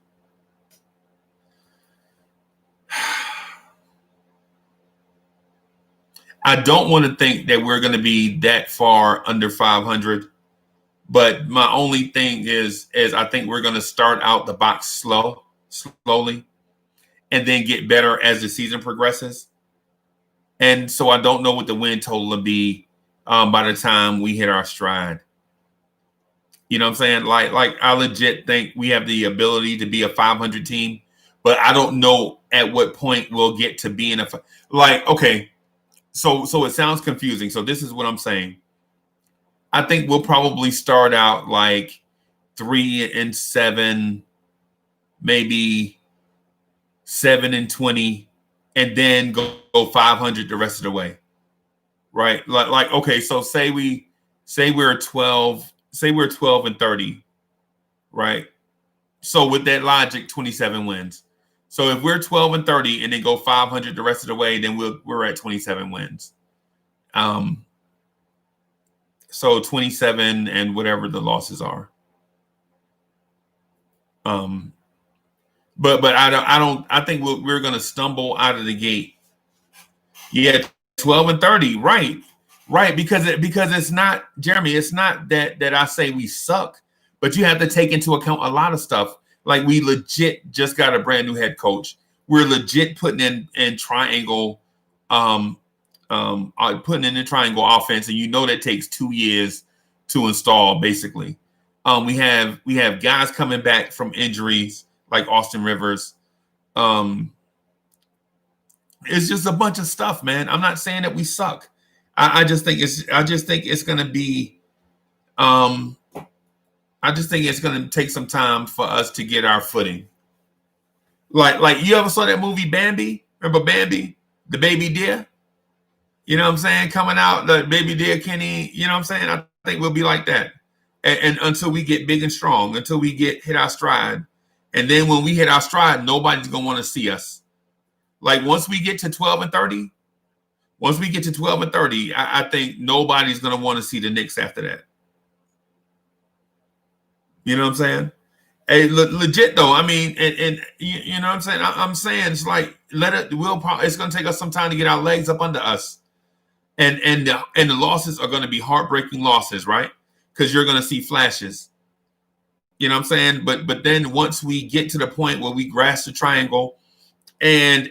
I don't want to think that we're going to be that far under 500, but my only thing is I think we're going to start out the box slowly, and then get better as the season progresses. And so I don't know what the win total will be by the time we hit our stride. You know what I'm saying? Like I legit think we have the ability to be a 500 team, but I don't know at what point we'll get to being okay. So it sounds confusing. So this is what I'm saying. I think we'll probably start out like 3-7, maybe 7-20, and then go 500 the rest of the way. Right? Like okay, so say we're 12, say we're 12 and 30, right? So with that logic, 27 wins. So if we're 12 and 30 and then go 500 the rest of the way, then we're at 27 wins. So 27 and whatever the losses are. But I think we're going to stumble out of the gate. Yeah, 12 and 30, right? Because it's not, Jeremy, it's not that I say we suck, but you have to take into account a lot of stuff. Like we legit just got a brand new head coach. We're legit putting in triangle, putting in the triangle offense, and you know that takes 2 years to install. Basically, we have guys coming back from injuries like Austin Rivers. It's just a bunch of stuff, man. I'm not saying that we suck. I just think it's going to be. I just think it's going to take some time for us to get our footing. Like you ever saw that movie Bambi? Remember Bambi, the baby deer? You know what I'm saying? Coming out, the baby deer Kenny. You know what I'm saying? I think we'll be like that, and until we get big and strong, until we hit our stride, and then when we hit our stride, nobody's gonna want to see us. Like once we get to 12 and 30, I think nobody's gonna want to see the Knicks after that. You know what I'm saying? Hey, legit though. I mean, and you know what I'm saying? I'm saying it's like it's gonna take us some time to get our legs up under us. And the losses are gonna be heartbreaking losses, right? Because you're gonna see flashes. You know what I'm saying? But then once we get to the point where we grasp the triangle and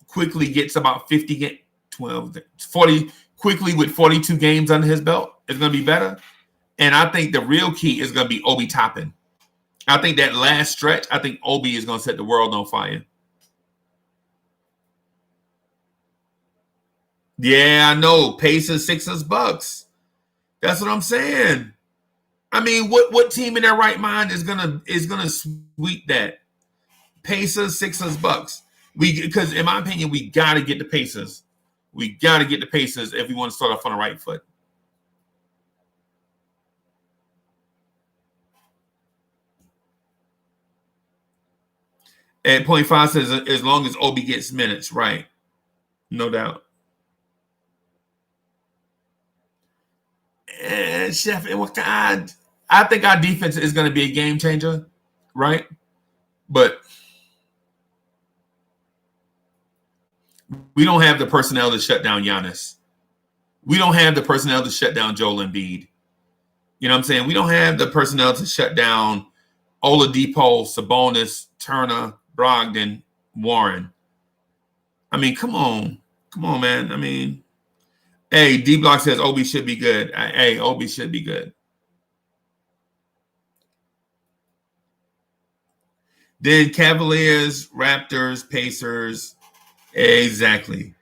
quickly gets about 40 quickly with 42 games under his belt, it's gonna be better. And I think the real key is going to be Obi Toppin. I think that last stretch, I think Obi is going to set the world on fire. Yeah, I know. Pacers, Sixers, Bucks. That's what I'm saying. I mean, what team in their right mind is gonna sweep that? Pacers, Sixers, Bucks. Because in my opinion, we got to get the Pacers. We got to get the Pacers if we want to start off on the right foot. And point five says as long as Obi gets minutes, right? No doubt. And Chef, I think our defense is going to be a game changer, right? But we don't have the personnel to shut down Giannis. We don't have the personnel to shut down Joel Embiid. You know what I'm saying? We don't have the personnel to shut down Oladipo, Sabonis, Turner, Brogdon, Warren. I mean, come on, man. I mean, hey, D Block says Obi should be good. Hey, Obi should be good. Then Cavaliers, Raptors, Pacers, exactly.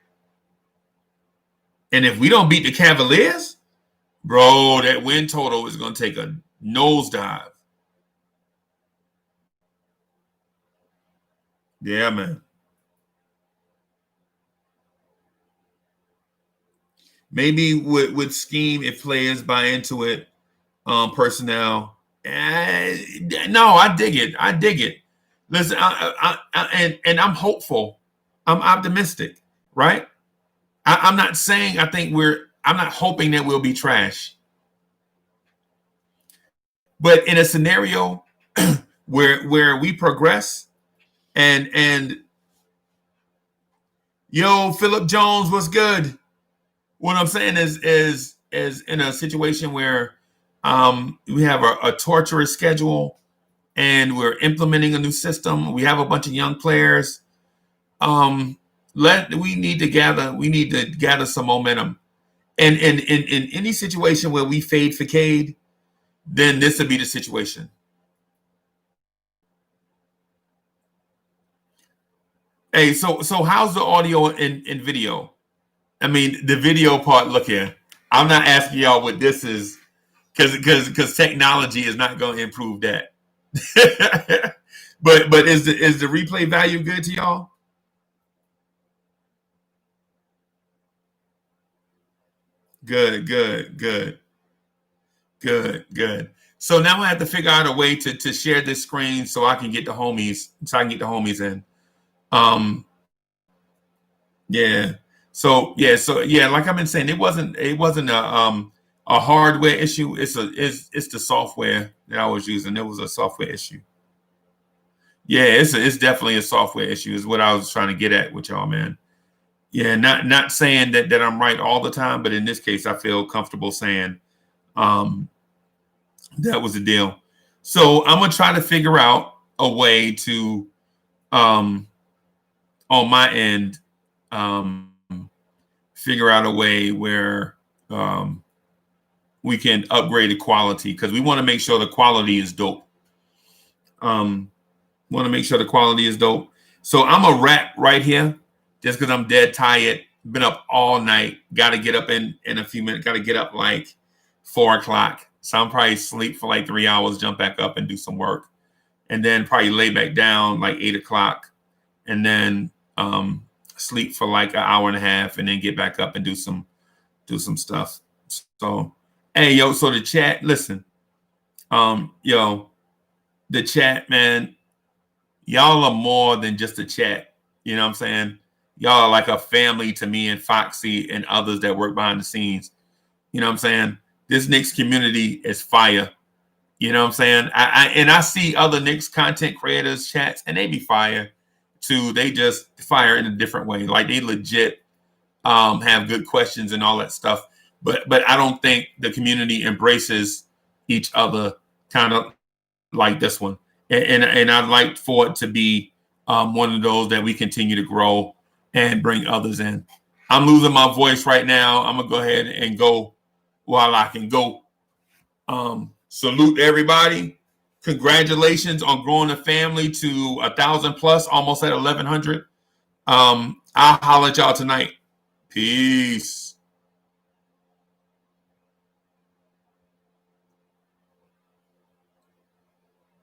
And if we don't beat the Cavaliers, bro, that win total is going to take a nosedive. Yeah, man. Maybe with scheme, if players buy into it, personnel. No, I dig it. Listen, and I'm hopeful. I'm optimistic, right? I'm not saying I'm not hoping that we'll be trash. But in a scenario where we progress and yo, Philip Jones was good. What I'm saying is in a situation where we have a torturous schedule and we're implementing a new system. We have a bunch of young players. We need to gather some momentum. And in any situation where we fade for Cade, then this would be the situation. Hey, so how's the audio and video? I mean, the video part. Look here, I'm not asking y'all what this is because technology is not going to improve that. but is the replay value good to y'all? Good. So now I have to figure out a way to share this screen so I can get the homies in. Yeah. So like I've been saying, it wasn't a hardware issue. It's the software that I was using. It was a software issue. Yeah, it's definitely a software issue is what I was trying to get at with y'all, man. Yeah, not saying that I'm right all the time, but in this case, I feel comfortable saying that was the deal. So I'm gonna try to figure out a way to on my end figure out a way where we can upgrade the quality, because we want to make sure the quality is dope. Want to make sure the quality is dope. So I'm a wrap right here, just because I'm dead tired. Been up all night. Got to get up in a few minutes. Got to get up like 4 o'clock. So I'm probably sleep for like 3 hours, jump back up and do some work, and then probably lay back down like 8 o'clock, and then sleep for like an hour and a half, and then get back up and do some stuff. So, hey, yo, so the chat, listen, yo, the chat, man, y'all are more than just a chat. You know what I'm saying? Y'all are like a family to me and Foxy and others that work behind the scenes. You know what I'm saying? This Knicks community is fire. You know what I'm saying? I see other Knicks content creators chats, and they be fire too. They just fire in a different way. Like, they legit have good questions and all that stuff. But I don't think the community embraces each other kind of like this one. And I'd like for it to be one of those that we continue to grow and bring others in. I'm losing my voice right now. I'm gonna go ahead and go while I can go. Salute everybody. Congratulations on growing the family to 1,000 plus, almost at 1,100. I'll holler at y'all tonight. Peace.